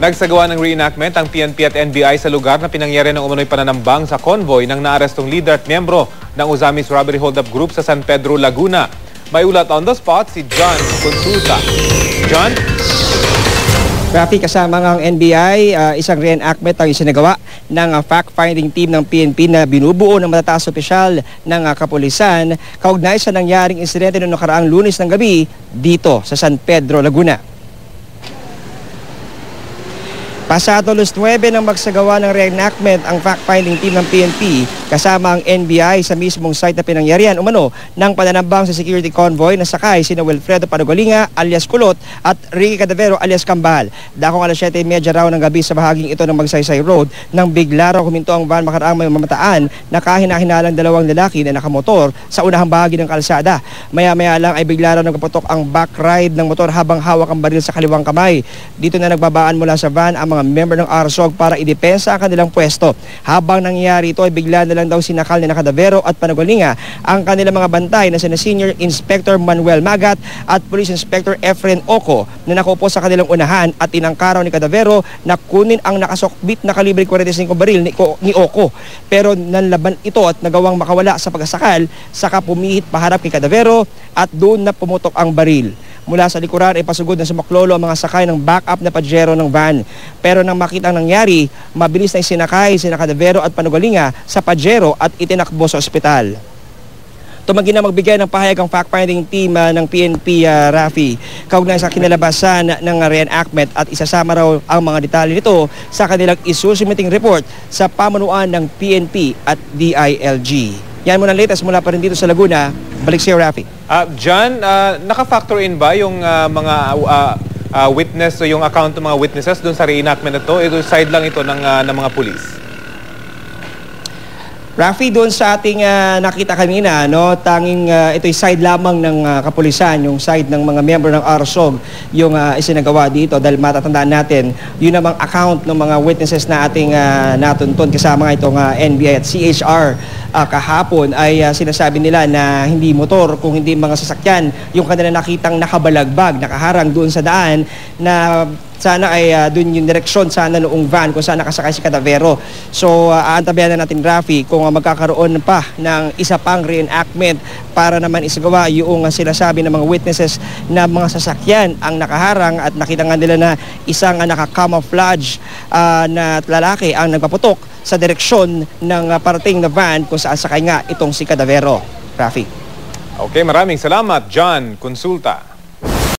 Nagsagawa ng reenactment ang PNP at NBI sa lugar na pinangyarihan ng umano'y pananambang sa convoy ng naarestong leader at miyembro ng Uzamis Robbery Hold-Up Group sa San Pedro, Laguna. May ulat on the spot si John Consulta. John? Rafi, kasama ng NBI, isang reenactment ang isinagawa ng fact-finding team ng PNP na binubuo ng matataas opisyal ng kapulisan kaugnay sa nangyaring insidente noong nakaraang Lunes ng gabi dito sa San Pedro, Laguna. Pasado alas 9 nang magsagawa ng reenactment ang fact-finding team ng PNP kasama ang NBI sa mismong site na pinangyarihan umano ng pananambang sa security convoy na sakay sina Wilfredo Panagolinga alias Kulot at Ricky Cadavero alias Kambal. Dakong alas 7:30 raw ng gabi sa bahaging ito ng Magsaysay Road nang bigla raw huminto ang van makaraang may mamataan na kahina-hinalang dalawang lalaki na nakamotor sa unahang bahagi ng kalsada. Maya-maya lang ay bigla raw nagpaputok ang back ride ng motor habang hawak ang baril sa kaliwang kamay. Dito na nagbabaan mula sa van ang mga member ng RSOG para idepensa ang kanilang pwesto. Habang nangyayari ito ay bigla na lang daw sinakal ni Cadavero at Panagolinga ang kanilang mga bantay na sina Senior Inspector Manuel Magat at Police Inspector Efren Oco na nakaupo sa kanilang unahan at inangkaraw ni Cadavero na kunin ang nakasokbit na kalibre 45 baril ni Oco. Pero nanlaban ito at nagawang makawala sa pagsakal, saka pumihit paharap kay Cadavero at doon na pumutok ang baril. Mula sa likuran ay pasugod na sumaklolo ang mga sakay ng backup na Pajero ng van. Pero nang makita ang nangyari, mabilis na isinakay sina Cadavero at Panagolinga sa Pajero at itinakbo sa ospital. Tumanggi na magbigay ng pahayag ang fact-finding team ng PNP, Rafi, kaugnay sa kinalabasan ng reenactment at isasama raw ang mga detalye nito sa kanilang isusumiting report sa pamunuan ng PNP at DILG. Yan muna ang latest mula pa rin dito sa Laguna. Balik siya, Rafi. John, naka-factor in ba yung mga witness o yung account ng mga witnesses doon sa reenactment na ito? Ito side lang ito ng mga pulis. Rafi, doon sa ating nakita kanina, no, tanging ito'y side lamang ng kapulisan, yung side ng mga member ng RSOG, yung isinagawa dito dahil matatandaan natin, yun namang account ng mga witnesses na ating natuntun kasama nga itong NBI at CHR kahapon ay sinasabi nila na hindi motor kung hindi mga sasakyan yung kanila nakitang nakabalagbag, nakaharang doon sa daan na sana ay doon yung direksyon sana noong van kung saan nakasakay si Cadavero. So aantabayan na natin, Rafi, kung magkakaroon pa ng isa pang reenactment para naman isagawa yung sinasabi ng mga witnesses na mga sasakyan ang nakaharang at nakita nga nila na isang naka-camouflage na lalaki ang nagpaputok sa direksyon ng parating na van kung saan sakay nga itong si Cadavero. Rafi. Okay, maraming salamat, John Consulta.